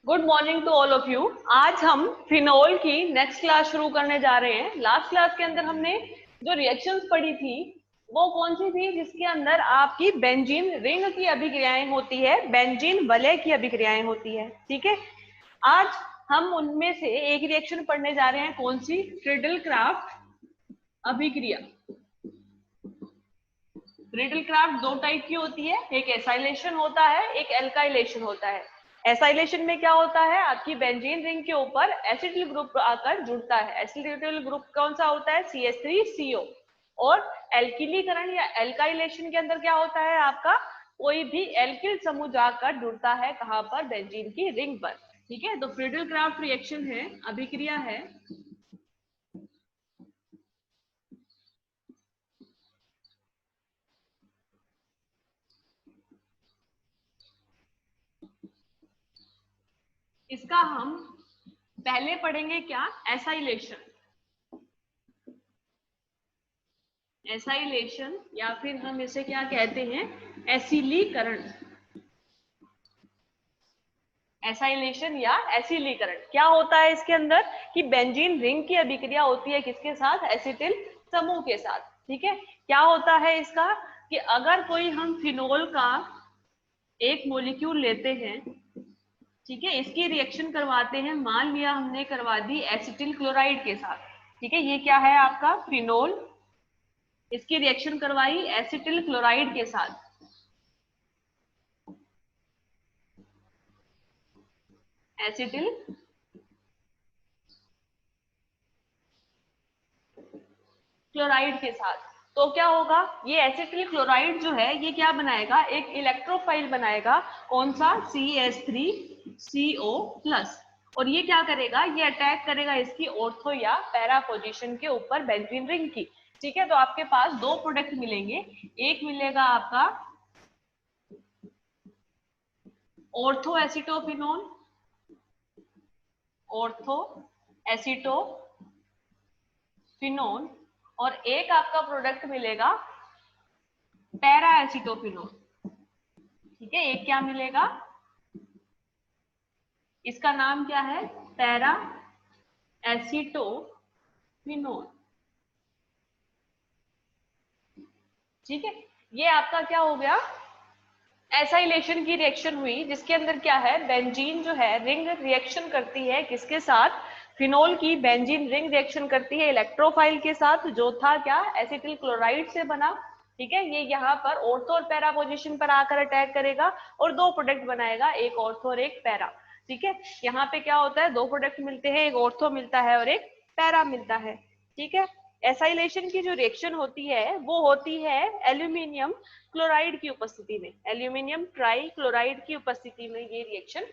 Good morning to all of you. आज हम phenol की नेक्स्ट क्लास शुरू करने जा रहे हैं। लास्ट क्लास के अंदर हमने जो रिएक्शंस पढ़ी थी वो कौन सी थी, जिसके अंदर आपकी बेंजीन रिंग की अभिक्रियाएं होती है, बेंजीन वलय की अभिक्रियाएं होती है। ठीक है, आज हम उनमें से एक रिएक्शन पढ़ने जा रहे हैं। कौन सी? फ्रीडल क्राफ्ट अभिक्रिया। फ्रीडल क्राफ्ट दो टाइप की होती है, एक एसाइलेशन होता है, एक एल्काइलेशन होता है। एसाइलेशन में क्या होता है, आपकी बेंजीन रिंग के ऊपर एसिटिल ग्रुप आकर जुड़ता है। एसिटिल ग्रुप कौन सा होता है? CH3CO। और एल्किलीकरण या एल्काइलेशन के अंदर क्या होता है, आपका कोई भी एल्किल समूह जाकर जुड़ता है कहां पर? बेंजीन की रिंग पर। ठीक है, तो फ्रीडल क्राफ्ट रिएक्शन है, अभिक्रिया है। इसका हम पहले पढ़ेंगे क्या? एसाइलेशन। एसाइलेशन या फिर हम इसे क्या कहते हैं? एसिलीकरण। एसाइलेशन या एसिलीकरण क्या होता है इसके अंदर कि बेंजीन रिंग की अभिक्रिया होती है किसके साथ? एसिटिल समूह के साथ। ठीक है, क्या होता है इसका कि अगर कोई हम फिनोल का एक मॉलिक्यूल लेते हैं, ठीक है, इसकी रिएक्शन करवाते हैं, मान लिया हमने करवा दी एसिटिल क्लोराइड के साथ। ठीक है, ये क्या है आपका? फिनोल। इसकी रिएक्शन करवाई एसिटिल क्लोराइड के साथ। एसिटिल क्लोराइड के साथ, तो क्या होगा? ये एसिटिल क्लोराइड जो है ये क्या बनाएगा? एक इलेक्ट्रोफाइल बनाएगा। कौन सा? CH3CO+। और ये क्या करेगा? ये अटैक करेगा इसकी ऑर्थो या पैरा पोजीशन के ऊपर बेंजीन रिंग की। ठीक है, तो आपके पास दो प्रोडक्ट मिलेंगे। एक मिलेगा आपका ऑर्थो एसिटोफिनोल, ऑर्थो एसिटोफिनोल, और एक आपका प्रोडक्ट मिलेगा पैरा एसिटोफिनोल। ठीक है, एक क्या मिलेगा? इसका नाम क्या है? पैरा एसिटोफिनोल। ठीक है, ये आपका क्या हो गया? एसाइलेशन की रिएक्शन हुई, जिसके अंदर क्या है? बेंजीन जो है रिंग रिएक्शन करती है किसके साथ? फिनोल की बेंजीन रिंग रिएक्शन करती है इलेक्ट्रोफाइल के साथ, जो था क्या? एसिटिल क्लोराइड से बना। ठीक है, ये यहाँ पर ऑर्थो और पैरा पोजीशन पर आकर अटैक करेगा और दो प्रोडक्ट बनाएगा, एक ऑर्थो और एक पैरा। ठीक है, यहाँ पे क्या होता है? दो प्रोडक्ट मिलते हैं, एक ऑर्थो मिलता है और एक पैरा मिलता है। ठीक है, एसाइलेशन की जो रिएक्शन होती है वो होती है एल्यूमिनियम क्लोराइड की उपस्थिति में। एल्यूमिनियम ट्राई क्लोराइड की उपस्थिति में ये रिएक्शन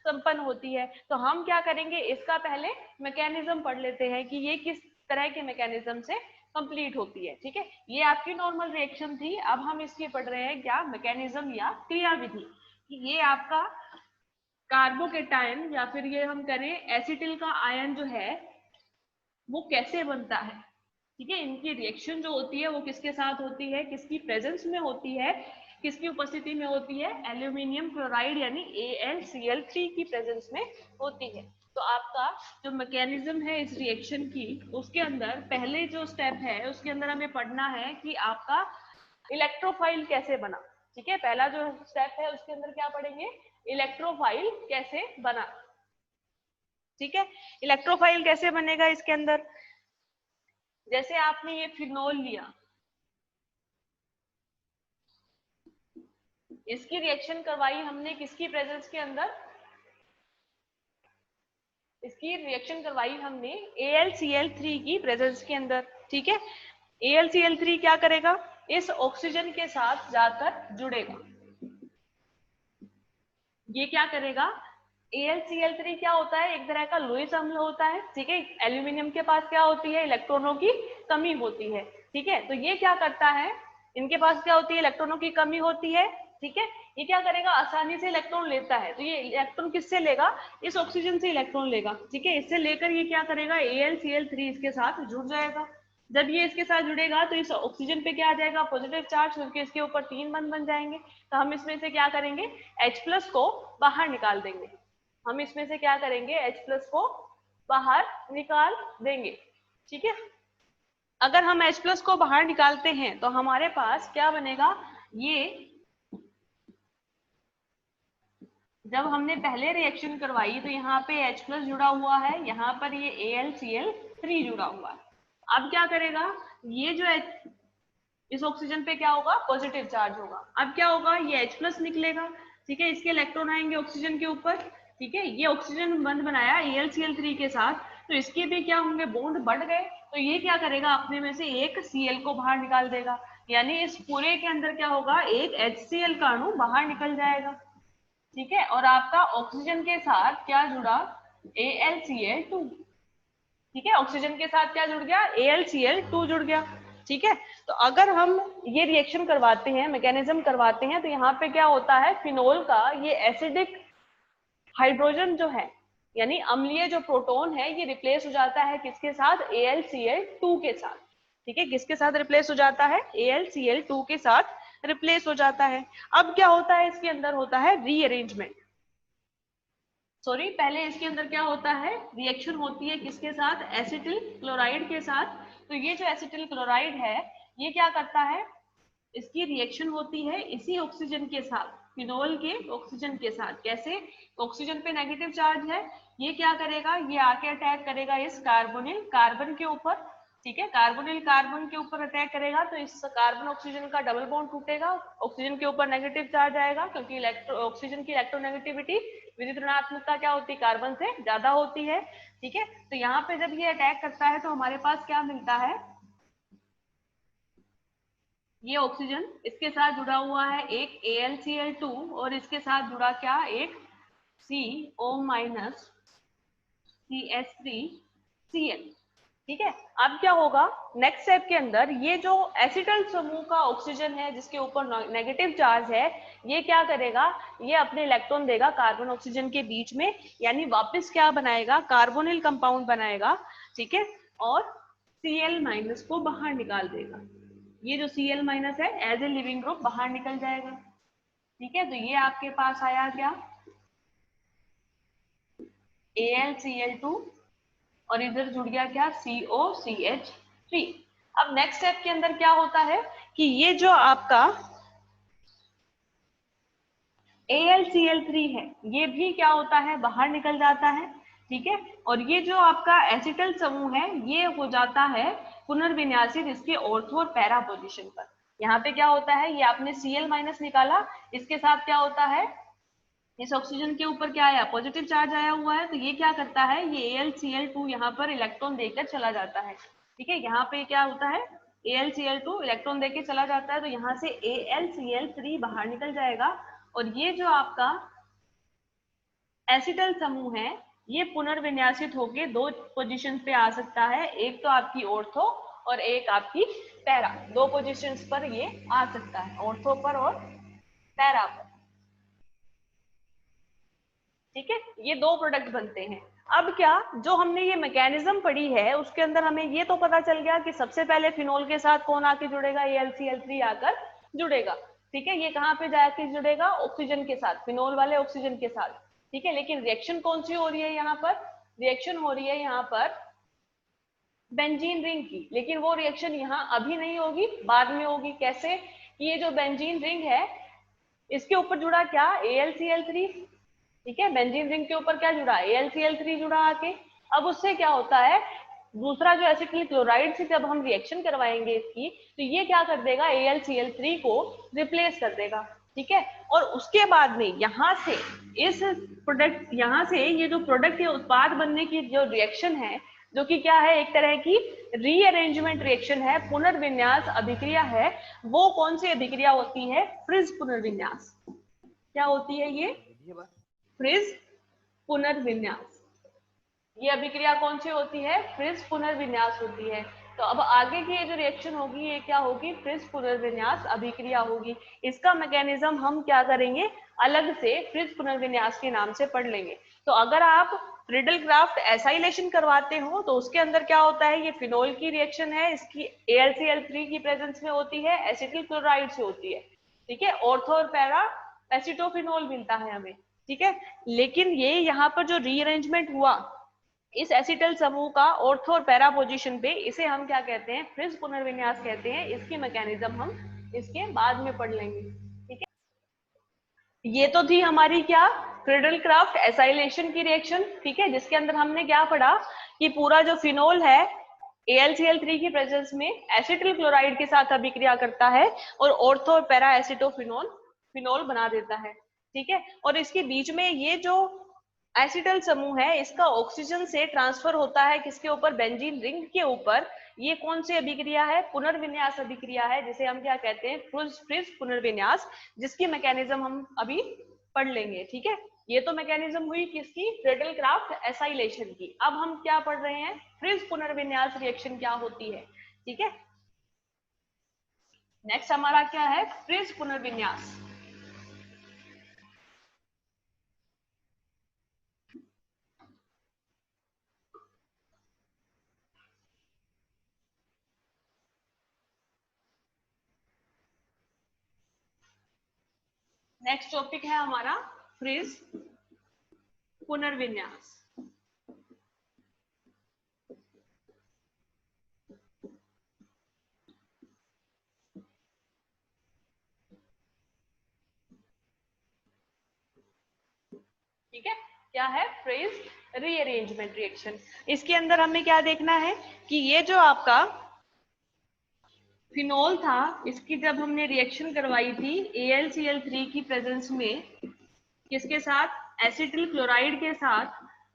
संपन्न होती है। तो हम क्या करेंगे, इसका पहले मैकेनिज्म पढ़ लेते हैं कि ये किस तरह के मैकेनिज्म से कंप्लीट होती है। ठीक है, ये आपकी नॉर्मल रिएक्शन थी। अब हम इसकी पढ़ रहे हैं क्या? मैकेनिज्म या क्रियाविधि। कि ये आपका कार्बोकेटायन या फिर ये हम करें एसिटिल का आयन जो है वो कैसे बनता है। ठीक है, इनकी रिएक्शन जो होती है वो किसके साथ होती है, किसकी प्रेजेंस में होती है, किसकी उपस्थिति में होती है? एल्यूमिनियम क्लोराइड यानी AlCl3 की प्रेजेंस में होती है। तो आपका जो मैकेनिज्म है इस रिएक्शन की, उसके अंदर पहले जो स्टेप है उसके अंदर हमें पढ़ना है कि आपका इलेक्ट्रोफाइल कैसे बना। ठीक है, पहला जो स्टेप है उसके अंदर क्या पढ़ेंगे? इलेक्ट्रोफाइल कैसे बना। ठीक है, इलेक्ट्रोफाइल कैसे बनेगा इसके अंदर? जैसे आपने ये फिनोल लिया, इसकी रिएक्शन करवाई हमने किसकी प्रेजेंस के अंदर? इसकी रिएक्शन करवाई हमने AlCl3 की प्रेजेंस के अंदर। ठीक है, AlCl3 क्या करेगा? इस ऑक्सीजन के साथ जाकर जुड़ेगा। ये क्या करेगा? AlCl3 क्या होता है? एक तरह का लुईस अम्ल होता है। ठीक है, एल्यूमिनियम के पास क्या होती है? इलेक्ट्रॉनों की कमी होती है। ठीक है, तो ये क्या करता है? इनके पास क्या होती है? इलेक्ट्रॉनों की कमी होती है। ठीक है, ये क्या करेगा? आसानी से इलेक्ट्रॉन लेता है। तो ये इलेक्ट्रॉन किससे लेगा? इस ऑक्सीजन से इलेक्ट्रॉन लेगा। ठीक है, इससे लेकर ये क्या करेगा? AlCl3 इसके साथ जुड़ जाएगा। जब ये इसके साथ जुड़ेगा तो इस ऑक्सीजन पे क्या आ जाएगा? पॉजिटिव चार्ज, क्योंकि इसके ऊपर 3 बंध बन जाएंगे। तो हम इसमें से क्या करेंगे? H+ को बाहर निकाल देंगे। हम इसमें से क्या करेंगे, H+ को बाहर निकाल देंगे। ठीक है, अगर हम H+ को बाहर निकालते हैं तो हमारे पास क्या बनेगा, ये जब हमने पहले रिएक्शन करवाई तो यहाँ पे H+ जुड़ा हुआ है, यहाँ पर ये AlCl3 जुड़ा हुआ है। अब क्या करेगा, ये जो इस ऑक्सीजन पे क्या होगा, पॉजिटिव चार्ज होगा। अब क्या होगा, ये H+ निकलेगा। ठीक है, इसके इलेक्ट्रॉन आएंगे ऑक्सीजन के ऊपर। ठीक है, ये ऑक्सीजन बंध बनाया AlCl3 के साथ, तो इसके भी क्या होंगे, बॉन्ड बढ़ गए। तो ये क्या करेगा, अपने में से एक Cl को बाहर निकाल देगा, यानी इस पूरे के अंदर क्या होगा, एक HCl का अणु बाहर निकल जाएगा। ठीक है, और आपका ऑक्सीजन के साथ क्या जुड़ा, AlCl2। ठीक है, ऑक्सीजन के साथ क्या जुड़ गया, AlCl2 जुड़ गया। ठीक है, तो अगर हम ये रिएक्शन करवाते हैं, मैकेनिज्म करवाते हैं, तो यहाँ पे क्या होता है, फिनोल का ये एसिडिक हाइड्रोजन जो है, यानी अम्लीय जो प्रोटॉन है, ये रिप्लेस हो जाता है किसके साथ, AlCl2 के साथ। ठीक है, किसके साथ रिप्लेस हो जाता है, AlCl2 के साथ रिप्लेस हो जाता है। अब क्या होता है, इसके अंदर होता है रीअरेंजमेंट। सॉरी, पहले इसके अंदर क्या होता है, रिएक्शन होती है किसके साथ, एसिटिल क्लोराइड के साथ। तो ये जो एसिटिल क्लोराइड है, ये क्या करता है, इसकी रिएक्शन होती है इसी ऑक्सीजन के साथ, फिनोल के ऑक्सीजन के साथ। कैसे, ऑक्सीजन पे नेगेटिव चार्ज है, ये क्या करेगा, ये आके अटैक करेगा इस कार्बोनिल कार्बन के ऊपर। ठीक है, कार्बोनिल कार्बन के ऊपर अटैक करेगा, तो इस कार्बन ऑक्सीजन का डबल बॉन्ड टूटेगा, ऑक्सीजन के ऊपर नेगेटिव चार्ज आएगा, क्योंकि ऑक्सीजन की इलेक्ट्रोनेगेटिविटी विद्युत ऋणात्मकता क्या होती है, कार्बन से ज्यादा होती है। ठीक है, तो यहाँ पे जब ये अटैक करता है तो हमारे पास क्या मिलता है, ये ऑक्सीजन इसके साथ जुड़ा हुआ है एक AlCl2, और इसके साथ जुड़ा क्या, एक CO- CH3Cl। ठीक है, अब क्या होगा, नेक्स्ट स्टेप के अंदर ये जो एसिटल समूह का ऑक्सीजन है जिसके ऊपर नेगेटिव चार्ज है, ये क्या करेगा, ये अपने इलेक्ट्रॉन देगा कार्बन ऑक्सीजन के बीच में, यानी वापस क्या बनाएगा, कार्बोनिल कंपाउंड बनाएगा। ठीक है, और Cl- को बाहर निकाल देगा। ये जो Cl- है एज ए लिविंग ग्रुप बाहर निकल जाएगा। ठीक है, तो ये आपके पास आया क्या, AlCl2, और इधर जुड़ गया क्या, COCH3। अब नेक्स्ट स्टेप के अंदर क्या होता है कि ये जो आपका AlCl3 है, ये भी क्या होता है, बाहर निकल जाता है। ठीक है, और ये जो आपका एसिटल समूह है, ये हो जाता है पुनर्विन्यासित इसके ऑर्थो और पैरा पोजीशन पर। यहाँ पे क्या होता है, ये आपने Cl- निकाला, इसके साथ क्या होता है, इस ऑक्सीजन के ऊपर क्या आया, पॉजिटिव चार्ज आया हुआ है, तो ये क्या करता है, ये AlCl2 यहाँ पर इलेक्ट्रॉन देकर चला जाता है। ठीक है, यहाँ पे क्या होता है, AlCl2 इलेक्ट्रॉन देके चला जाता है, तो यहाँ से AlCl3 बाहर निकल जाएगा, और ये जो आपका एसिटल समूह है, ये पुनर्विन्यासित होके दो पोजीशन पे आ सकता है, एक तो आपकी ऑर्थो और एक आपकी पैरा, दो पोजीशंस पर ये आ सकता है, ऑर्थो पर और पैरा पर। ठीक है, ये दो प्रोडक्ट बनते हैं। अब क्या, जो हमने ये मैकेनिज्म पढ़ी है उसके अंदर हमें ये तो पता चल गया कि सबसे पहले फिनोल के साथ कौन आके जुड़ेगा, AlCl3 आकर जुड़ेगा। ठीक है, ये कहाँ पे जाके जुड़ेगा, ऑक्सीजन के साथ, फिनोल वाले ऑक्सीजन के साथ। ठीक है, लेकिन रिएक्शन कौन सी हो रही है यहाँ पर, रिएक्शन हो रही है यहाँ पर बेंजीन रिंग की, लेकिन वो रिएक्शन यहाँ अभी नहीं होगी, बाद में होगी। कैसे, कि ये जो बेंजीन रिंग है, इसके ऊपर जुड़ा क्या, AlCl3। ठीक है, बेंजीन रिंग के ऊपर क्या जुड़ा, AlCl3 जुड़ा आके। अब उससे क्या होता है, दूसरा जो एसिटिल क्लोराइड से जब हम रिएक्शन करवाएंगे इसकी, तो ये क्या कर देगा, AlCl3 को रिप्लेस कर देगा। ठीक है, और उसके बाद में यहाँ से इस प्रोडक्ट, यहाँ से ये जो प्रोडक्ट या उत्पाद बनने की जो रिएक्शन है, जो कि क्या है, एक तरह की रीअरेंजमेंट रिएक्शन है, पुनर्विन्यास अभिक्रिया है। वो कौन सी अभिक्रिया होती है, फ्रिज पुनर्विन्यास। क्या होती है ये, फ्रिज पुनर्विन्यास। ये अभिक्रिया कौन सी होती है, फ्रिज पुनर्विन्यास होती है। तो अब आगे की ये जो रिएक्शन होगी, ये क्या होगी, फ्रिज पुनर्विन्यास अभिक्रिया होगी। इसका मैकेनिज्म हम क्या करेंगे, अलग से फ्रिज पुनर्विन्यास के नाम से पढ़ लेंगे। तो अगर आप रिडल क्राफ्ट एसाइलेशन करवाते हो तो उसके अंदर क्या होता है, ये फिनोल की रिएक्शन है, इसकी AlCl3 की प्रेजेंस में होती है, एसिटिल क्लोराइड से होती है। ठीक है, ऑर्थो और पैरा एसिटोफिनोल मिलता है हमें। ठीक है। लेकिन ये यहाँ पर जो रीअरेंजमेंट हुआ इस एसिटल समूह का ऑर्थो और पैरा पोजीशन पे, इसे हम क्या कहते हैं, फ्रिज पुनर्विन्यास कहते हैं। इसकी मैकेनिज्म हम इसके बाद में पढ़ लेंगे। ठीक है, ये तो थी हमारी क्या, क्रेडल क्राफ्ट एसाइलेशन की रिएक्शन। ठीक है, जिसके अंदर हमने क्या पढ़ा कि पूरा जो फिनोल है AlCl3 की प्रेजेंस में एसिटिल क्लोराइड के साथ अभिक्रिया करता है और ऑर्थो और पैरा एसिटोफिनोल फिनोल बना देता है। ठीक है, और इसके बीच में ये जो एसिटल समूह है इसका ऑक्सीजन से ट्रांसफर होता है किसके ऊपर, बेंजीन रिंग के ऊपर। ये कौन सी अभिक्रिया है, पुनर्विन्यास अभिक्रिया है, जिसे हम क्या कहते हैं, फ्रिज पुनर्विन्यास, जिसकी मैकेनिज्म हम अभी पढ़ लेंगे। ठीक है, ये तो मैकेनिज्म हुई किसकी, क्रेडल क्राफ्ट एसाइलेशन की। अब हम क्या पढ़ रहे हैं, फ्रिज पुनर्विन्यास रिएक्शन क्या होती है। ठीक है, नेक्स्ट हमारा क्या है, फ्रिज पुनर्विन्यास। नेक्स्ट टॉपिक है हमारा फ्रिज पुनर्विन्यास। ठीक है, क्या है, फ्रिज रीअरेंजमेंट रिएक्शन। इसके अंदर हमें क्या देखना है कि ये जो आपका फिनोल था, इसकी जब हमने रिएक्शन करवाई थी AlCl3 की प्रेजेंस में किसके साथ, एसिटिल क्लोराइड के साथ,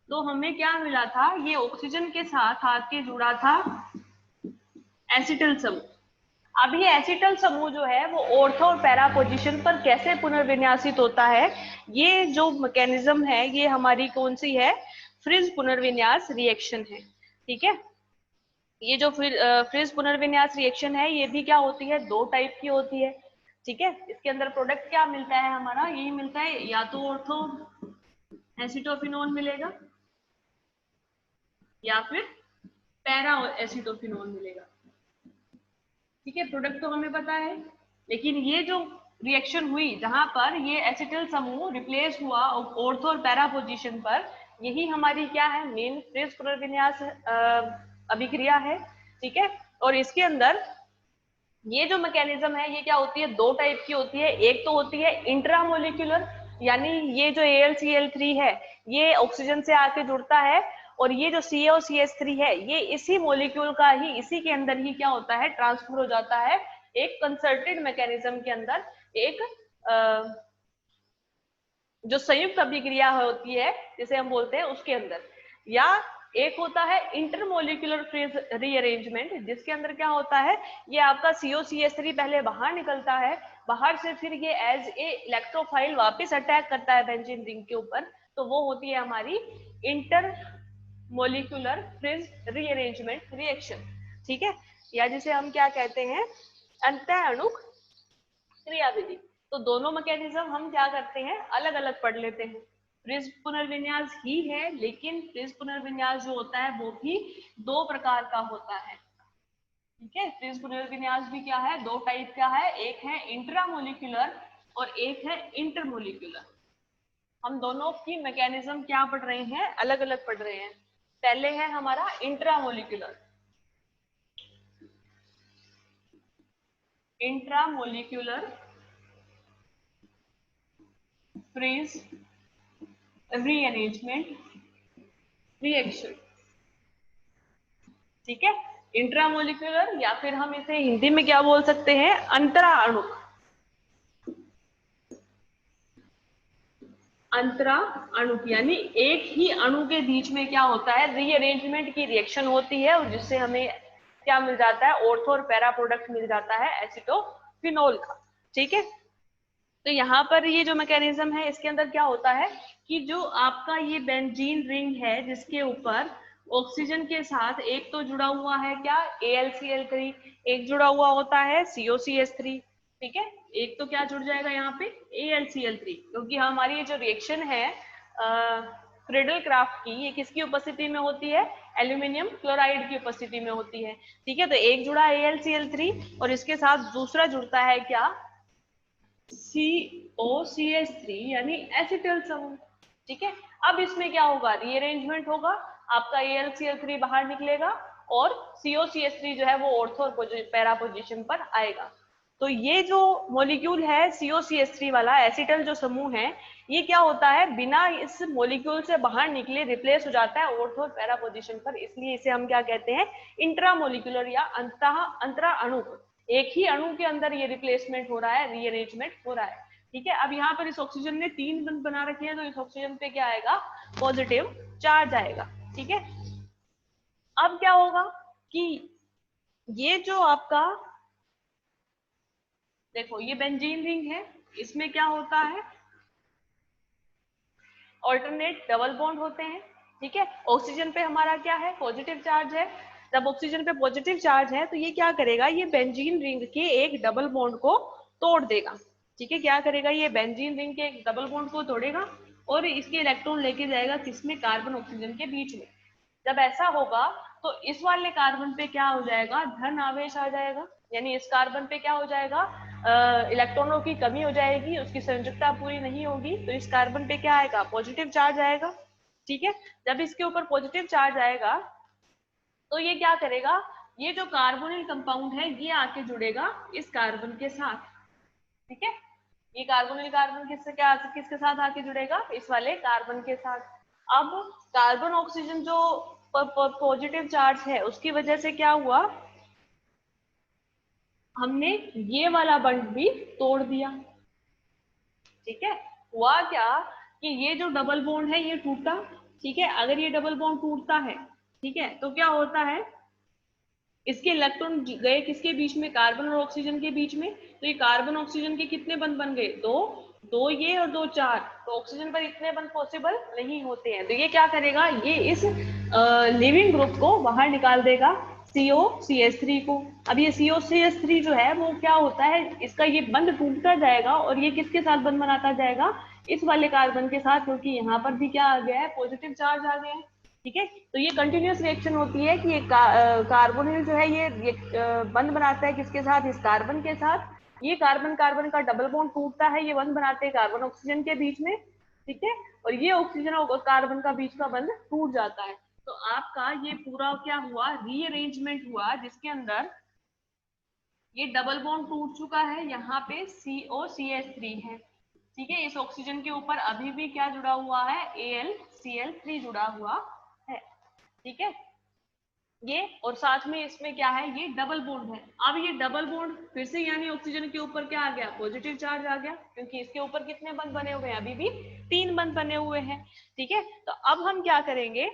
तो हमें क्या मिला था, ये ऑक्सीजन के साथ आके जुड़ा था एसिटिल समूह। अब ये एसिटल समूह जो है वो ऑर्थो और पैरा पोजीशन पर कैसे पुनर्विन्यासित होता है, ये जो मैकेनिज्म है ये हमारी कौन सी है, फ्रिज पुनर्विन्यास रिएक्शन है। ठीक है, ये जो फ्रिज पुनर्विन्यास रिएक्शन है ये भी क्या होती है, दो टाइप की होती है। ठीक है, इसके अंदर प्रोडक्ट क्या मिलता है हमारा, यही मिलता है, या तो ऑर्थो एसिटोफिनोल मिलेगा या फिर पैरा एसिटोफिनोल मिलेगा। ठीक है, प्रोडक्ट तो हमें पता है, लेकिन ये जो रिएक्शन हुई जहां पर ये एसिटिल समूह रिप्लेस हुआ ऑर्थो और पैरा पोजीशन पर, यही हमारी क्या है, मेन फ्रिज पुनर्विन्यास अभिक्रिया है। ठीक है, और इसके अंदर ये जो मैकेनिज्म है ये क्या होती है, दो टाइप की होती है। एक तो होती है इंट्रामोलिक्यूलर, यानी ये जो AlCl3 है ये ऑक्सीजन से आके जुड़ता है, और ये जो CaOCH3 है ये इसी मोलिक्यूल का ही, इसी के अंदर ही क्या होता है, ट्रांसफर हो जाता है एक कंसर्टेड मैकेनिज्म के अंदर, एक जो संयुक्त अभिक्रिया होती है जिसे हम बोलते हैं उसके अंदर। या एक होता है इंटरमोलिकुलर फ्रिज रीअरेंजमेंट, जिसके अंदर क्या होता है, ये आपका COCH3 पहले बाहर निकलता है, बाहर से फिर ये एज ए इलेक्ट्रोफाइल वापस अटैक करता है बेंजीन रिंग के ऊपर, तो वो होती है हमारी inter molecular fridge rearrangement reaction. ठीक है, या जिसे हम क्या कहते हैं, अंतःअणुक क्रियाविधि। तो दोनों मैकेनिज्म हम क्या करते हैं, अलग अलग पढ़ लेते हैं। फ्रिज पुनर्विन्यास ही है, लेकिन फ्रिज पुनर्विन्यास जो होता है वो भी दो प्रकार का होता है। ठीक है, फ्रिज पुनर्विन्यास भी क्या है, दो टाइप का है, एक है इंट्रामोलिकुलर और एक है इंटरमोलिकुलर। हम दोनों की मैकेनिज्म क्या पढ़ रहे हैं, अलग अलग पढ़ रहे हैं। पहले है हमारा intramolecular. Intramolecular fridge rearrangement reaction. ठीक है, इंट्रामोलिकुलर, या फिर हम इसे हिंदी में क्या बोल सकते हैं, अंतराणुक। अंतरा अणु यानी एक ही अणु के बीच में क्या होता है, रीअरेंजमेंट की रिएक्शन होती है, और जिससे हमें क्या मिल जाता है, ऑर्थो और पैरा प्रोडक्ट मिल जाता है एसिटोफिनोल का। ठीक है, तो यहाँ पर ये जो मैकेनिज्म है इसके अंदर क्या होता है कि जो आपका ये बेंजीन रिंग है जिसके ऊपर ऑक्सीजन के साथ एक तो जुड़ा हुआ है क्या, AlCl3, एक जुड़ा हुआ होता है COCH3। ठीक है, एक तो क्या जुड़ जाएगा यहाँ पे, AlCl3, क्योंकि हमारी ये जो रिएक्शन है क्रेडल क्राफ्ट की, ये किसकी उपस्थिति में होती है, एल्यूमिनियम क्लोराइड की उपस्थिति में होती है। ठीक है, तो एक जुड़ा AlCl3 और इसके साथ दूसरा जुड़ता है क्या, COCH3 यानी एसिटिल समूह। ठीक है, अब इसमें क्या होगा, रीअरेंजमेंट होगा, आपका AlCl3 बाहर निकलेगा और COCH3 जो है वो ऑर्थो और पैरा पोजीशन पर आएगा। तो ये जो मॉलिक्यूल है COCH3 वाला एसिटल जो समूह है, ये क्या होता है, बिना इस मॉलिक्यूल से बाहर निकले रिप्लेस हो जाता है ऑर्थो और पैरा पोजीशन पर, इसलिए इसे हम क्या कहते हैं, इंट्रामोलिकुलर या अंतरा अणु। एक ही अणु के अंदर ये रिप्लेसमेंट हो रहा है, रीअरेंजमेंट हो रहा है। ठीक है, अब यहाँ पर इस ऑक्सीजन ने 3 बंध बना रखे हैं, तो इस ऑक्सीजन पे क्या आएगा, पॉजिटिव चार्ज आएगा। ठीक है, अब क्या होगा कि ये जो आपका देखो ये बेंजीन रिंग है, इसमें क्या होता है, ऑल्टरनेट डबल बॉन्ड होते हैं। ठीक है, ऑक्सीजन पे हमारा क्या है, पॉजिटिव चार्ज है। जब ऑक्सीजन पे पॉजिटिव चार्ज है तो ये क्या करेगा, ये बेंजीन रिंग के एक डबल बॉन्ड को तोड़ देगा। ठीक है, क्या करेगा, ये बेंजीन रिंग के एक डबल बॉन्ड को तोड़ेगा और इसके इलेक्ट्रॉन लेके जाएगा किसमें, कार्बन ऑक्सीजन के बीच में। जब ऐसा होगा तो इस वाले कार्बन पे क्या हो जाएगा, धन आवेश आ जाएगा, यानी इस कार्बन पे क्या हो जाएगा, इलेक्ट्रॉनों की कमी हो जाएगी, उसकी संयोजकता पूरी नहीं होगी, तो इस कार्बन पे क्या आएगा, पॉजिटिव चार्ज आएगा। ठीक है, जब इसके ऊपर पॉजिटिव चार्ज आएगा तो ये क्या करेगा, ये जो कार्बोनिल कंपाउंड है ये आके जुड़ेगा इस कार्बन के साथ। ठीक है, ये कार्बोनिल कार्बन किसके साथ आके जुड़ेगा, इस वाले कार्बन के साथ। अब कार्बन ऑक्सीजन जो पॉजिटिव चार्ज है उसकी वजह से क्या हुआ, हमने ये वाला बंध भी तोड़ दिया। ठीक है, हुआ क्या कि ये जो डबल बॉन्ड है ये टूटा। ठीक है, अगर ये डबल बॉन्ड टूटता है, ठीक है, तो क्या होता है, इसके इलेक्ट्रॉन गए किसके बीच में, कार्बन और ऑक्सीजन के बीच में। तो ये कार्बन ऑक्सीजन के कितने बंध बन गए, दो, दो ये और दो चार, तो ऑक्सीजन पर इतने बंध पॉसिबल नहीं होते हैं, तो ये क्या करेगा, ये इस लिविंग ग्रुप को बाहर निकाल देगा, COCH3 को। अब ये COCH3 जो है वो क्या होता है, इसका ये बंध टूटता जाएगा और ये किसके साथ बंध बनाता जाएगा, इस वाले कार्बन के साथ, क्योंकि यहाँ पर भी क्या आ गया है, पॉजिटिव चार्ज आ गया है। ठीक है, तो ये कंटिन्यूस रिएक्शन होती है कि ये कार्बोनिल जो है ये बंध बनाता है किसके साथ, इस कार्बन के साथ। ये कार्बन कार्बन का डबल बॉन्ड टूटता है, ये बंध बनाते हैं कार्बन ऑक्सीजन के बीच में। ठीक है, और ये ऑक्सीजन और कार्बन का बीच का बंध टूट जाता है। तो आपका ये पूरा क्या हुआ, रीअरेंजमेंट हुआ, जिसके अंदर ये डबल बॉन्ड टूट चुका है, यहाँ पे COCH3 है। ठीक है, इस ऑक्सीजन के ऊपर अभी भी क्या जुड़ा हुआ है, AlCl3 जुड़ा हुआ है। ठीक है, ये और साथ में इसमें क्या है, ये डबल बॉन्ड है। अब ये डबल बॉन्ड फिर से यानी ऑक्सीजन के ऊपर क्या आ गया, पॉजिटिव चार्ज आ गया, क्योंकि इसके ऊपर कितने बंध बने हुए हैं, अभी भी 3 बंध बने हुए हैं। ठीक है, तो अब हम क्या करेंगे,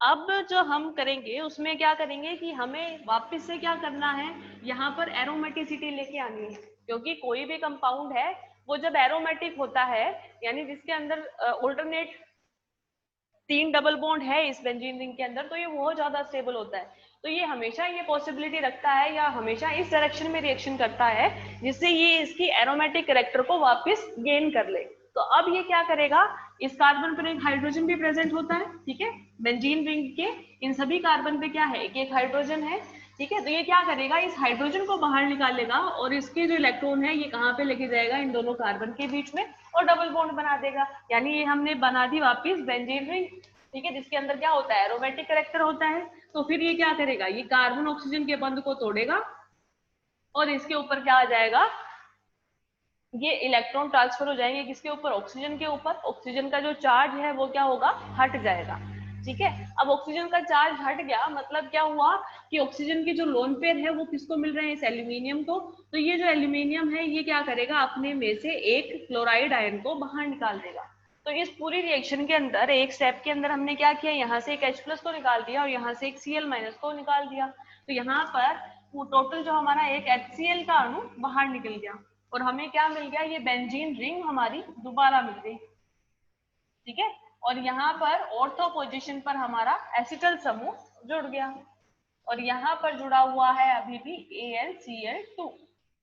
अब जो हम करेंगे उसमें क्या करेंगे कि हमें वापस से क्या करना है, यहाँ पर एरोमेटिसिटी लेके आनी है, क्योंकि कोई भी कंपाउंड है वो जब एरोमेटिक होता है, यानी जिसके अंदर ऑल्टरनेट 3 डबल बॉन्ड है इस बेंजीन रिंग के अंदर, तो ये बहुत ज्यादा स्टेबल होता है। तो ये हमेशा ये पॉसिबिलिटी रखता है या हमेशा इस डायरेक्शन में रिएक्शन करता है जिससे ये इसकी एरोमेटिक कैरेक्टर को वापस गेन कर ले। तो अब ये क्या करेगा, इस कार्बन पर एक हाइड्रोजन भी प्रेजेंट होता है। ठीक है, बेंजीन रिंग के इन सभी कार्बन पे क्या है, एक एक हाइड्रोजन है। ठीक है, तो ये क्या करेगा, इस हाइड्रोजन को बाहर निकालेगा और इसके जो इलेक्ट्रॉन है ये कहाँ पे लेके जाएगा, इन दोनों कार्बन के बीच में, और डबल बॉन्ड बना देगा। यानी ये हमने बना दी वापिस बेंजीन रिंग। ठीक है, जिसके अंदर क्या होता है, एरोमेटिक कैरेक्टर होता है। तो फिर ये क्या करेगा, ये कार्बन ऑक्सीजन के बंध को तोड़ेगा और इसके ऊपर क्या आ जाएगा, ये इलेक्ट्रॉन ट्रांसफर हो जाएंगे किसके ऊपर, ऑक्सीजन के ऊपर। ऑक्सीजन का जो चार्ज है वो क्या होगा, हट जाएगा। ठीक है, अब ऑक्सीजन का चार्ज हट गया, मतलब क्या हुआ कि ऑक्सीजन के जो लोन पेयर है वो किसको मिल रहे हैं, इस एल्यूमिनियम को। तो ये जो एल्यूमिनियम है ये क्या करेगा, अपने में से एक क्लोराइड आयन को बाहर निकाल देगा। तो इस पूरी रिएक्शन के अंदर एक स्टेप के अंदर हमने क्या किया, यहाँ से एक H+ को निकाल दिया और यहाँ से एक Cl- को निकाल दिया। तो यहाँ पर टोटल जो हमारा एक HCl का अणु बाहर निकल गया और हमें क्या मिल गया, ये बेंजीन रिंग हमारी दोबारा मिल गई। ठीक है, और यहाँ पर ऑर्थो पोजीशन पर हमारा एसिटल समूह जुड़ गया और यहाँ पर जुड़ा हुआ है अभी भी AlCl2।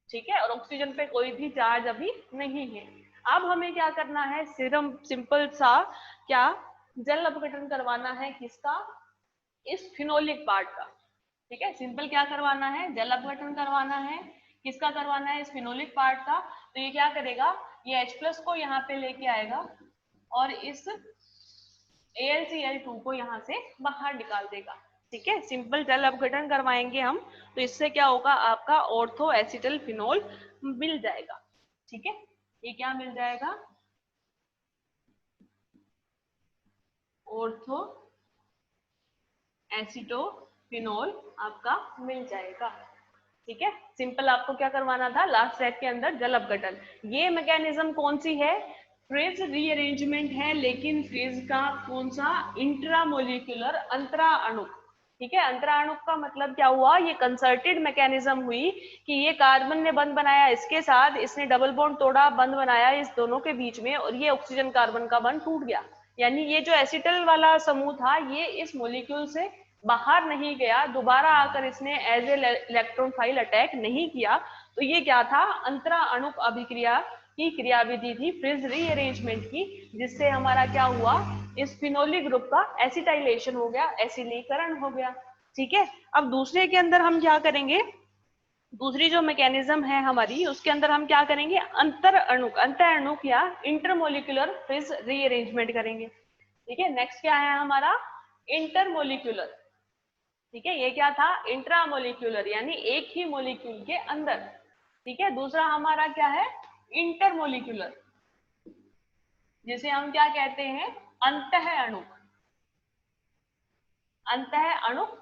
ठीक है, और ऑक्सीजन पे कोई भी चार्ज अभी नहीं है। अब हमें क्या करना है, सिंपल सा क्या जल अपघटन करवाना है, किसका, इस फिनोलिक पार्ट का। ठीक है, सिंपल क्या करवाना है, जल अपघटन करवाना है किसका करवाना है, इस फिनोलिक पार्ट का। तो ये क्या करेगा, ये H+ को यहाँ पे लेके आएगा और इस AlCl2 को यहाँ से बाहर निकाल देगा। ठीक है, सिंपल जल अपघटन करवाएंगे हम, तो इससे क्या होगा, आपका ऑर्थो एसिटल फिनोल मिल जाएगा। ठीक है, ये क्या मिल जाएगा, ऑर्थो एसिटोफिनोल आपका मिल जाएगा। ठीक है, सिंपल आपको क्या करवाना था लास्ट स्टेप के अंदर, जल अपघटन। ये मैकेनिज्म कौन सी है, फेज रीअरेंजमेंट है, लेकिन फेज का कौन सा, इंट्रामोलिकुलर, अंतरा अणु। ठीक है, अंतरा अणु का मतलब क्या हुआ, ये कंसर्टेड मैकेनिज्म हुई कि ये कार्बन ने बंध बनाया इसके साथ, इसने डबल बॉन्ड तोड़ा, बंध बनाया इस दोनों के बीच में, और ये ऑक्सीजन कार्बन का बंध टूट गया। यानी ये जो एसिटल वाला समूह था ये इस मोलिक्यूल से बाहर नहीं गया, दोबारा आकर इसने as a electrophile attack नहीं किया। तो ये क्या था, अंतरा अणुक अभिक्रिया की क्रियाविधि थी, फ्रिज रीअरेंजमेंट की, जिससे हमारा क्या हुआ, इस फिनोलिक ग्रुप का एसिटाइलेशन हो गया, एसिलीकरण हो गया। ठीक है, अब दूसरे के अंदर हम क्या करेंगे, दूसरी जो मैकेनिज्म है हमारी उसके अंदर हम क्या करेंगे, अंतर अणुक या इंटरमोलिकुलर फ्रिज रीअरेंजमेंट करेंगे। ठीक है, नेक्स्ट क्या है हमारा, इंटरमोलिकुलर। ठीक है, ये क्या था, इंट्रामोलिक्यूलर, यानी एक ही मोलिक्यूल के अंदर। ठीक है, दूसरा हमारा क्या है, इंटरमोलिक्यूलर, जिसे हम क्या कहते हैं, अंतः अणुक, अंतः अणुक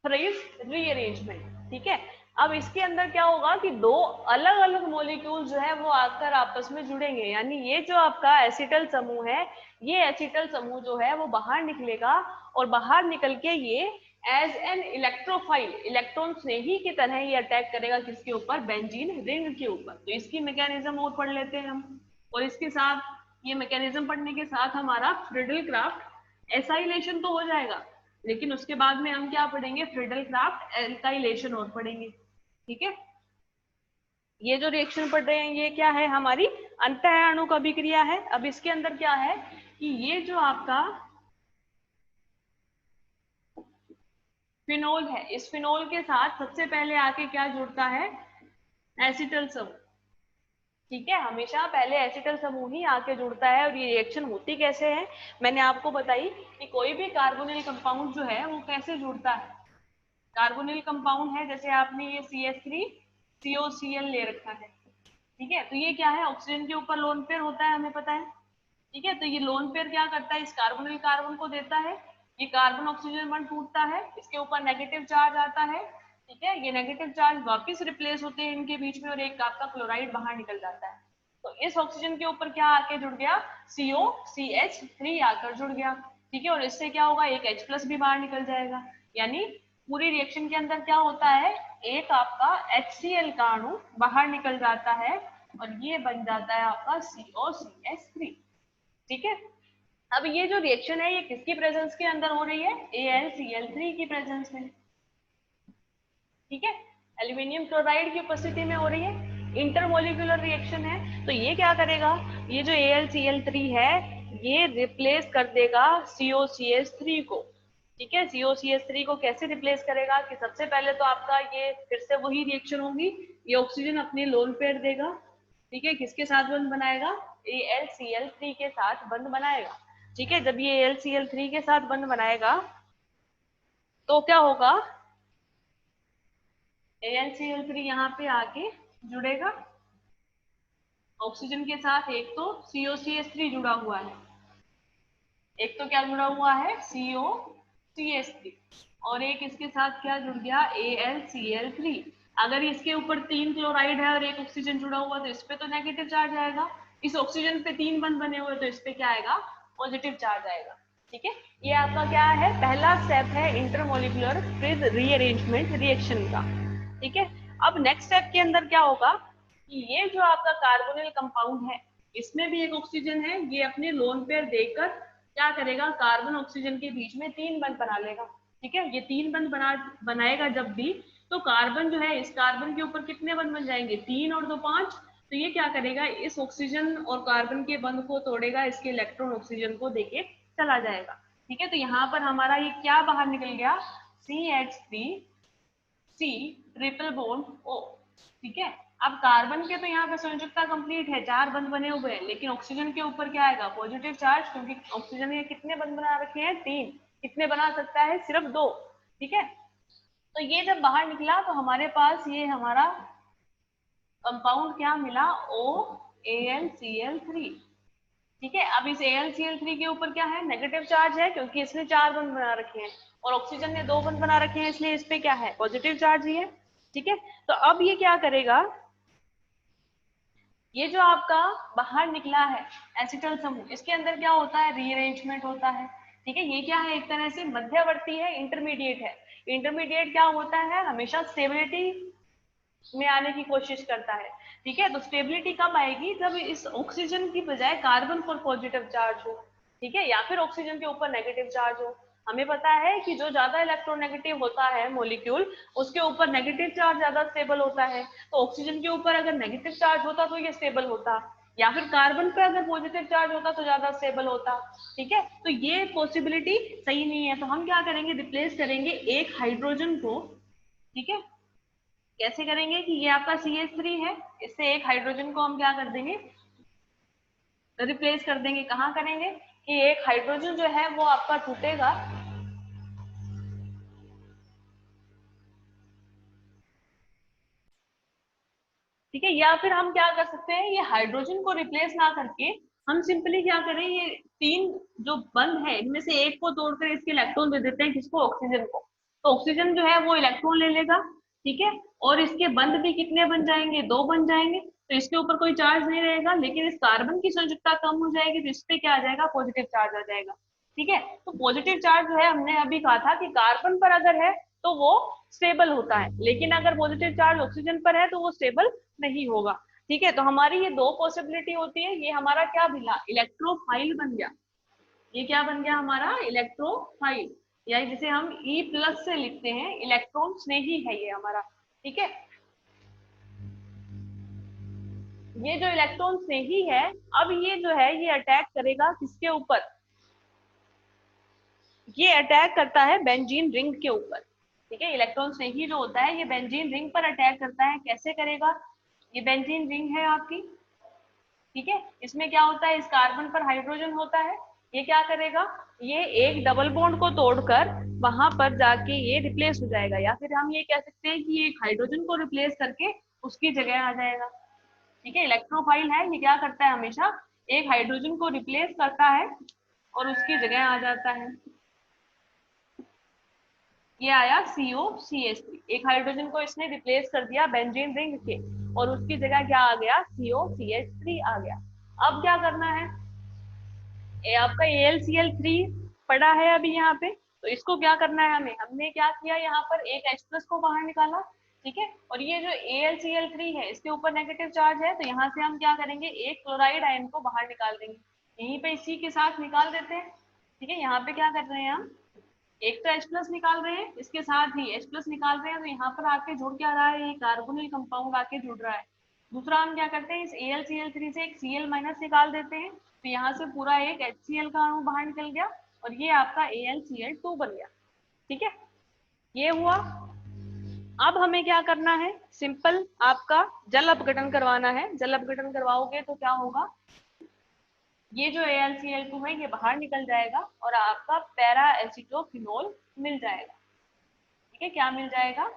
फ्रिज रीअरेंजमेंट। ठीक है, अब इसके अंदर क्या होगा कि दो अलग अलग मॉलिक्यूल जो है वो आकर आपस में जुड़ेंगे, यानी ये जो आपका एसिटल समूह है, ये एसिटल समूह जो है वो बाहर निकलेगा, और बाहर निकल के ये एज एन इलेक्ट्रोफाइल, इलेक्ट्रॉन स्नेही की तरह ये अटैक करेगा किसके ऊपर, बेंजीन रिंग के ऊपर। तो इसकी मैकेनिज्म और पढ़ लेते हैं हम, और इसके साथ ये मैकेनिज्म पढ़ने के साथ हमारा फ्रिडल क्राफ्ट एसाइलेशन तो हो जाएगा, लेकिन उसके बाद में हम क्या पढ़ेंगे, फ्रिडल क्राफ्ट एल्काइलेशन और पढ़ेंगे। ठीक है, ये जो रिएक्शन पढ़ रहे हैं ये क्या है, हमारी अंतः अणुक अभिक्रिया है। अब इसके अंदर क्या है कि ये जो आपका फिनोल है, इस फिनोल के साथ सबसे पहले आके क्या जुड़ता है, एसिटल समूह। ठीक है, हमेशा पहले एसिटल समूह ही आके जुड़ता है। और ये रिएक्शन होती कैसे है, मैंने आपको बताई कि कोई भी कार्बोनिल कंपाउंड जो है वो कैसे जुड़ता है। कार्बोनिल कंपाउंड है, जैसे आपने ये CH3 COCl ले रखा है। ठीक है, तो ये क्या है, ऑक्सीजन के ऊपर लोन पेयर होता है, हमें पता है। ठीक है, तो ये लोन पेयर क्या करता है, इस कार्बोनिल कार्बन को देता है, ये कार्बन ऑक्सीजन बॉन्ड टूटता है, इसके ऊपर नेगेटिव चार्ज आता है। ठीक है, ये नेगेटिव चार्ज वापस रिप्लेस होते हैं इनके बीच में, और एक आपका क्लोराइड बाहर निकल जाता है। तो इस ऑक्सीजन के ऊपर क्या आके जुड़ गया, COCH3 आकर जुड़ गया। ठीक है, और इससे क्या होगा, एक H+ भी बाहर निकल जाएगा। यानी पूरी रिएक्शन के अंदर क्या होता है, एक आपका HCl का अणु बाहर निकल जाता है, और ये बन जाता है आपका COCH3। ठीक है, अब ये जो रिएक्शन है ये किसकी प्रेजेंस के अंदर हो रही है, AlCl3 की प्रेजेंस में। ठीक है, एल्यूमिनियम क्लोराइड की उपस्थिति में हो रही है, इंटरमोलिकुलर रिएक्शन है। तो ये क्या करेगा, ये जो AlCl3 है ये रिप्लेस कर देगा COCH3 को। ठीक है, COCH3 को कैसे रिप्लेस करेगा कि सबसे पहले तो आपका ये फिर से वही रिएक्शन होगी, ये ऑक्सीजन अपने लोन पेयर देगा। ठीक है, किसके साथ बंध बनाएगा, AlCl3 के साथ बंध बनाएगा। ठीक है, जब ये AlCl3 के साथ बंध बनाएगा तो क्या होगा, AlCl3 यहाँ पे आके जुड़ेगा ऑक्सीजन के साथ। एक तो COCH3 जुड़ा हुआ है, एक तो क्या जुड़ा हुआ है, COCH3, और एक इसके साथ क्या जुड़ गया, AlCl3। अगर इसके ऊपर 3 क्लोराइड है और एक ऑक्सीजन जुड़ा हुआ तो इस पे तो नेगेटिव चार्ज आएगा, इस ऑक्सीजन पे 3 बंध बने हुए तो इस पे क्या आएगा, पॉजिटिव चार्ज आएगा। ठीक है, ये आपका क्या है, पहला स्टेप है इंटरमोलिकुलर फ्रिज रीअरेंजमेंट रिएक्शन का। ठीक है, अब नेक्स्ट स्टेप के अंदर क्या होगा कि ये जो आपका कार्बोनिल कंपाउंड है इसमें भी एक ऑक्सीजन है, ये अपने लोन पेयर देकर क्या करेगा, कार्बन ऑक्सीजन के बीच में 3 बंध बना लेगा। ठीक है, ये 3 बंध बनाएगा जब भी, तो कार्बन जो है इस कार्बन के ऊपर कितने बंध बन जाएंगे, 3 और 2 5। तो ये क्या करेगा, इस ऑक्सीजन और कार्बन के बंध को तोड़ेगा, इसके इलेक्ट्रॉन ऑक्सीजन को देके चला जाएगा। ठीक है, तो यहाँ पर हमारा ये क्या बाहर निकल गया, CH3C ट्रिपल बॉन्ड O। ठीक है। अब कार्बन के तो यहाँ पे संयुक्ता कंप्लीट है, 4 बंध बने हुए हैं, लेकिन ऑक्सीजन के ऊपर क्या आएगा, पॉजिटिव चार्ज, क्योंकि ऑक्सीजन के कितने बंध बना रखे हैं, 3। कितने बना सकता है, सिर्फ 2। ठीक है। तो ये जब बाहर निकला तो हमारे पास ये हमारा कंपाउंड क्या मिला, OAlCl3। ठीक है। अब इस AlCl3 के ऊपर क्या है, नेगेटिव चार्ज है, क्योंकि इसने 4 बंध बना रखे हैं और ऑक्सीजन ने 2 बंध बना रखे हैं, इसलिए इस पे क्या है, पॉजिटिव चार्ज ही है। ठीक है। तो अब ये क्या करेगा, ये जो आपका बाहर निकला है एसिटल समूह, इसके अंदर क्या होता है, रीअरेंजमेंट होता है। ठीक है। ये क्या है, एक तरह से मध्यवर्ती है, इंटरमीडिएट है। इंटरमीडिएट क्या होता है, हमेशा स्टेबिलिटी में आने की कोशिश करता है। ठीक है। तो स्टेबिलिटी कब आएगी, जब इस ऑक्सीजन की बजाय कार्बन पर पॉजिटिव चार्ज हो। ठीक है। या फिर ऑक्सीजन के ऊपर नेगेटिव चार्ज हो। हमें पता है कि जो ज्यादा इलेक्ट्रोनेगेटिव होता है मॉलिक्यूल, उसके ऊपर नेगेटिव चार्ज ज्यादा स्टेबल होता है। तो ऑक्सीजन के ऊपर अगर नेगेटिव चार्ज होता तो ये स्टेबल होता, या फिर कार्बन पे अगर पॉजिटिव चार्ज होता तो ज्यादा स्टेबल होता। ठीक है। तो ये पॉसिबिलिटी सही नहीं है, तो हम क्या करेंगे, रिप्लेस करेंगे एक हाइड्रोजन को। ठीक है। कैसे करेंगे कि ये आपका CH3 है, इससे एक हाइड्रोजन को हम क्या कर देंगे, रिप्लेस कर देंगे। कहाँ करेंगे कि एक हाइड्रोजन जो है वो आपका टूटेगा, ठीक है। या फिर हम क्या कर सकते हैं, ये हाइड्रोजन को रिप्लेस ना करके हम सिंपली क्या करें, ये 3 जो बंद है इनमें से एक को तोड़कर इसके इलेक्ट्रॉन दे देते हैं, किसको, ऑक्सीजन को। तो ऑक्सीजन जो है वो इलेक्ट्रॉन ले लेगा। ठीक है। और इसके बंद भी कितने बन जाएंगे, 2 बन जाएंगे, तो इसके ऊपर कोई चार्ज नहीं रहेगा, लेकिन इस कार्बन की संयुक्ता कम हो जाएगी, तो इस पे क्या आ जाएगा, पॉजिटिव चार्ज आ जाएगा। ठीक है। तो पॉजिटिव चार्ज जो है, हमने अभी कहा था कि कार्बन पर अगर है तो वो स्टेबल होता है, लेकिन अगर पॉजिटिव चार्ज ऑक्सीजन पर है तो वो स्टेबल नहीं होगा। ठीक है। तो हमारी ये 2 पॉसिबिलिटी होती है। ये हमारा क्या मिला, इलेक्ट्रोफाइल बन गया। ये क्या बन गया हमारा, इलेक्ट्रोफाइल, या जिसे हम E+ से लिखते हैं, इलेक्ट्रॉन स्नेही है ये हमारा। ठीक है। ये जो इलेक्ट्रॉन स्नेही है, अब ये जो है ये अटैक करेगा किसके ऊपर, ये अटैक करता है बेंजीन रिंग के ऊपर। ठीक है। इलेक्ट्रॉन स्नेही जो होता है ये बेंजीन रिंग पर अटैक करता है। कैसे करेगा, ये बेंजीन रिंग है आपकी। ठीक है। इसमें क्या होता है, इस कार्बन पर हाइड्रोजन होता है। ये क्या करेगा, ये एक डबल बॉन्ड को तोड़कर वहां पर जाके ये रिप्लेस हो जाएगा, या फिर हम ये कह सकते हैं कि ये एक हाइड्रोजन को रिप्लेस करके उसकी जगह आ जाएगा। ठीक है। इलेक्ट्रोफाइल है, ये क्या करता है, हमेशा एक हाइड्रोजन को रिप्लेस करता है और उसकी जगह आ जाता है। ये आया COCH3, एक हाइड्रोजन को इसने रिप्लेस कर दिया बेंजीन रिंग के, और उसकी जगह क्या आ गया, COCH3 आ गया। अब क्या करना है, ये आपका AlCl3 पड़ा है अभी यहाँ पे, तो इसको क्या करना है हमें, हमने क्या किया, यहाँ पर एक H+ को बाहर निकाला। ठीक है। और ये जो AlCl3 है इसके ऊपर नेगेटिव चार्ज है, तो यहाँ से हम क्या करेंगे, एक क्लोराइड आयन को बाहर निकाल देंगे, यहीं पे इसी के साथ निकाल देते हैं। ठीक है। यहाँ पे क्या कर रहे हैं हम, एक तो H+ निकाल रहे हैं, इसके साथ ही H+ निकाल रहे हैं, तो यहाँ पर आके जुड़ क्या रहा है, ये कार्बोनिल कंपाउंड आके जुड़ रहा है। दूसरा हम क्या करते हैं, इस AlCl3 से एक Cl- निकाल देते हैं, तो यहाँ से पूरा एक HCl का अणु बाहर निकल गया, और ये आपका AlCl2 बन गया। ठीक है। ये हुआ। अब हमें क्या करना है, सिंपल आपका जल अपघटन करवाना है। जल अपघटन करवाओगे तो क्या होगा, ये जो AlCl2 है ये बाहर निकल जाएगा और आपका पैरा एसिटोफिनोल मिल जाएगा। ठीक है। क्या मिल जाएगा,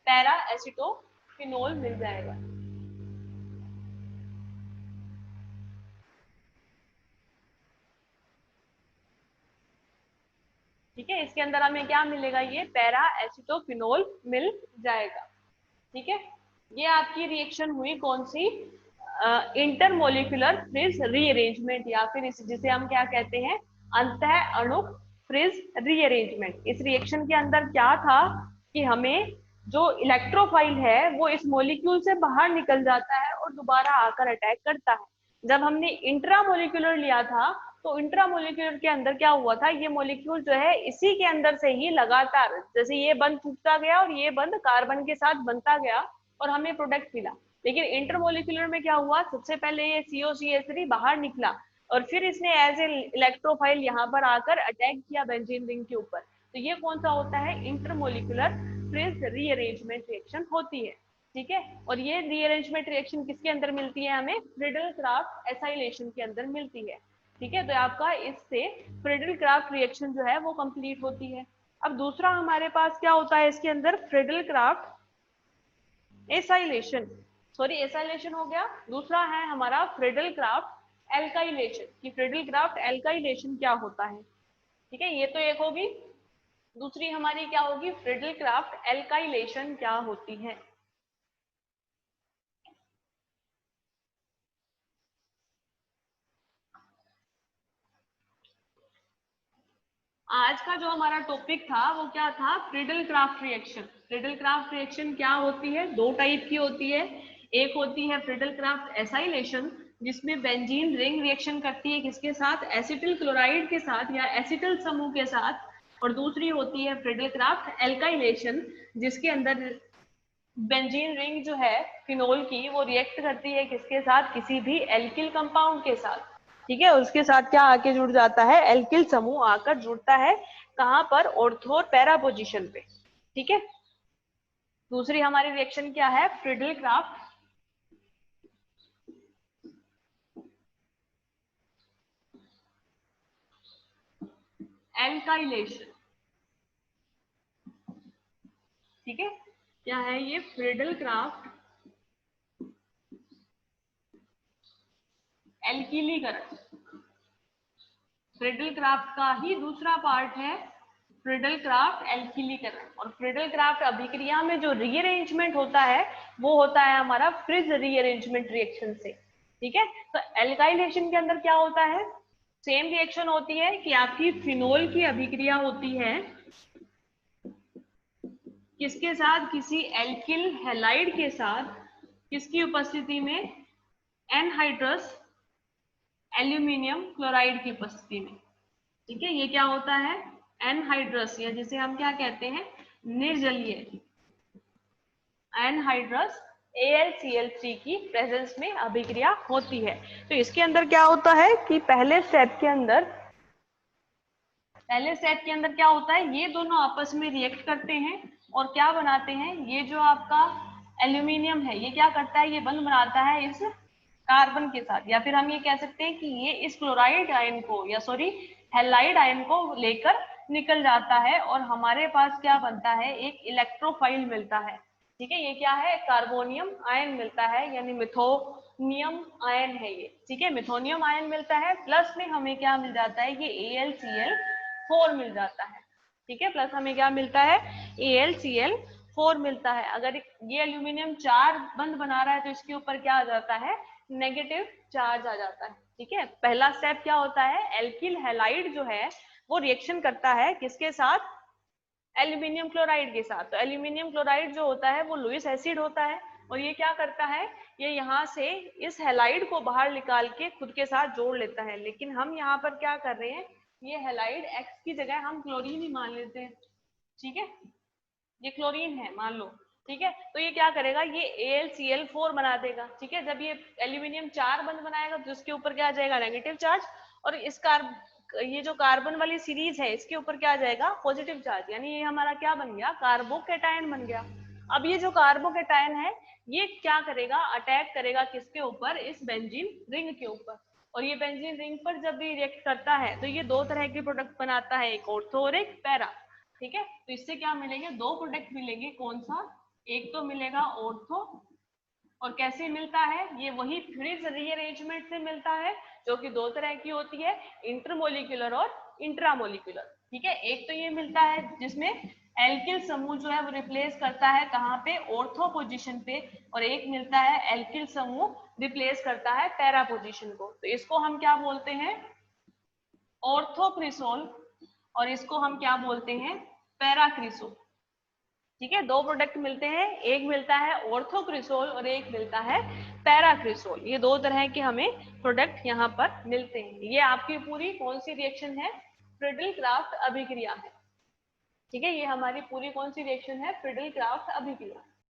पैरा एसिटोफिनोल मिल जाएगा। ठीक है। इसके अंदर हमें क्या मिलेगा, ये पैरा एसिटोफिनोल मिल जाएगा। ठीक है। ये आपकी रिएक्शन हुई कौन सी, इंटरमोलिकुलर फ्रिज रीअरेंजमेंट, या फिर जिसे हम क्या कहते हैं, अंतः अणु फ्रिज रीअरेंजमेंट। इस रिएक्शन के अंदर क्या था कि हमें जो इलेक्ट्रोफाइल है वो इस मॉलिक्यूल से बाहर निकल जाता है और दोबारा आकर अटैक करता है। जब हमने इंट्रामोलिकुलर लिया था, तो इंट्रामोलिकुलर के अंदर क्या हुआ था, ये मॉलिक्यूल जो है इसी के अंदर से ही लगातार, जैसे ये बंद टूटता गया और ये बंद कार्बन के साथ बनता गया और हमें प्रोडक्ट मिला। लेकिन इंटरमोलिकुलर में क्या हुआ, सबसे पहले ये COCH3 बाहर निकला और फिर इसने एज ए इलेक्ट्रोफाइल यहाँ पर आकर अटैक किया बेंजीन रिंग के ऊपर। तो ये कौन सा होता है, इंटरमोलिकुलर फ्रिज रीअरेंजमेंट रिएक्शन होती है। ठीक है। और ये रीअरेंजमेंट रिएक्शन किसके अंदर मिलती है हमें? फ्रिडल क्राफ्ट एसाइलेशन के अंदर मिलती है। ठीक है, तो आपका इससे फ्रिडल क्राफ्ट रिएक्शन जो है वो कंप्लीट होती है। अब दूसरा हमारे पास क्या होता है इसके अंदर? Friedel Crafts acylation, sorry acylation हो गया। दूसरा है हमारा फ्रिडल क्राफ्ट एल्काइलेशन, कि फ्रिडल क्राफ्ट एल्काइलेशन क्या होता है। ठीक है, ये तो एक होगी। दूसरी हमारी क्या होगी? फ्रिडल क्राफ्ट एल्काइलेशन क्या होती है। आज का जो हमारा टॉपिक था वो क्या था? Friedel Crafts reaction. Friedel Crafts reaction क्या होती है? दो टाइप की होती है। एक होती है फ्रिडल क्राफ्ट एसाइलेशन, जिसमें बेंजीन रिंग रिएक्शन करती है किसके साथ? एसिटिल क्लोराइड के साथ या एसिटिल समूह के साथ। और दूसरी होती है फ्रिडल क्राफ्ट एल्काइलेशन, जिसके अंदर बेंजीन रिंग जो है फिनोल की वो रिएक्ट करती है किसके साथ? किसी भी एल्किल कंपाउंड के साथ। ठीक है, उसके साथ क्या आके जुड़ जाता है? एल्किल समूह आकर जुड़ता है। कहां पर? ऑर्थो और पैरा पोजीशन पे। ठीक है, दूसरी हमारी रिएक्शन क्या है? Friedel Crafts alkylation. ठीक है, क्या है ये? फ्रिडल क्राफ्ट एल्किलीकरण। फ्रिडल क्राफ्ट का ही दूसरा पार्ट है फ्रिडल क्राफ्ट एल्किलीकरण। और फ्रिडल क्राफ्ट अभिक्रिया में जो रीअरेंजमेंट होता है वो होता है हमारा फ्रिज रीअरेंजमेंट रिएक्शन से। ठीक है, तो एल्काइलेशन के अंदर क्या होता है? सेम रिएक्शन होती है कि आपकी फिनोल की अभिक्रिया होती है किसके साथ? किसी एल्किल हैलाइड के साथ। किसकी उपस्थिति में? एनहाइड्रस एल्यूमिनियम क्लोराइड की उपस्थिति में। ठीक है, ये क्या होता है? एनहाइड्रस, या जिसे हम क्या कहते हैं? निर्जलीय एनहाइड्रस AlCl3 की प्रेजेंस में अभिक्रिया होती है। तो इसके अंदर क्या होता है कि पहले स्टेप के अंदर क्या होता है? ये दोनों आपस में रिएक्ट करते हैं और क्या बनाते हैं? ये जो आपका एल्यूमिनियम है ये क्या करता है? ये बंध बनाता है इस कार्बन के साथ, या फिर हम ये कह सकते हैं कि ये इस क्लोराइड आयन को, या सॉरी हैलाइड आयन को लेकर निकल जाता है और हमारे पास क्या बनता है? एक इलेक्ट्रोफाइल मिलता है। ठीक है, ये क्या है? कार्बोनियम आयन मिलता है, यानी मिथोनियम आयन है ये। ठीक है, मिथोनियम आयन मिलता है, प्लस में हमें क्या मिल जाता है? ये AlCl4 मिल जाता है। ठीक है, प्लस हमें क्या मिलता है? AlCl4 मिलता है। अगर ये एल्यूमिनियम 4 बंध बना रहा है तो इसके ऊपर क्या आ जाता है? नेगेटिव चार्ज आ जाता है। ठीक है, पहला स्टेप क्या होता है? एल्किल हैलाइड जो है वो रिएक्शन करता है किसके साथ? एल्यूमिनियम क्लोराइड के साथ। तो एल्यूमिनियम क्लोराइड जो होता है वो लुईस एसिड होता है, और ये क्या करता है? ये यहाँ से इस हैलाइड को बाहर निकाल के खुद के साथ जोड़ लेता है। लेकिन हम यहाँ पर क्या कर रहे हैं? ये हैलाइड एक्स की जगह हम क्लोरीन ही मान लेते हैं। ठीक है, ये क्लोरीन है मान लो। ठीक है, तो ये क्या करेगा? ये AlCl4 बना देगा। ठीक है, जब ये एल्यूमिनियम 4 बंद बनाएगा तो इसके ऊपर क्या आ जाएगा? Negative charge. और ये जो कार्बन वाली सीरीज है इसके ऊपर क्या आ जाएगा? Positive charge. यानी ये हमारा क्या बन गया? कार्बोकेटायन बन गया। अब ये जो कार्बोकेटायन है ये क्या करेगा? अटैक करेगा किसके ऊपर? इस बेंजीन रिंग के ऊपर। और ये बेंजीन रिंग पर जब भी रिएक्ट करता है तो ये दो तरह के प्रोडक्ट बनाता है, एक ऑर्थो और एक पैरा। ठीक है, तो इससे क्या मिलेंगे? दो प्रोडक्ट मिलेंगे। कौन सा? एक तो मिलेगा ऑर्थो, और कैसे मिलता है? ये वही फ्रिज रीअरेंजमेंट से मिलता है, जो कि दो तरह की होती है, इंटरमोलिकुलर और इंट्रामोलिकुलर। ठीक है, एक तो ये मिलता है जिसमें एल्किल समूह जो है वो रिप्लेस करता है कहाँ पे? ऑर्थो पोजीशन पे। और एक मिलता है एल्किल समूह रिप्लेस करता है पैरा पोजीशन को। तो इसको हम क्या बोलते हैं? ऑर्थोक्रिसोल। और इसको हम क्या बोलते हैं? पैराक्रिसोल। ठीक है, दो प्रोडक्ट मिलते हैं, एक मिलता है ऑर्थोक्रिसोल और एक मिलता है पैराक्रिसोल। ये दो तरह के हमें प्रोडक्ट यहाँ पर मिलते हैं। ये आपकी पूरी कौन सी रिएक्शन है? फ्रिडल क्राफ्ट अभिक्रिया है। ठीक है, ये हमारी पूरी कौन सी रिएक्शन है? फ्रिडल क्राफ्ट अभिक्रिया।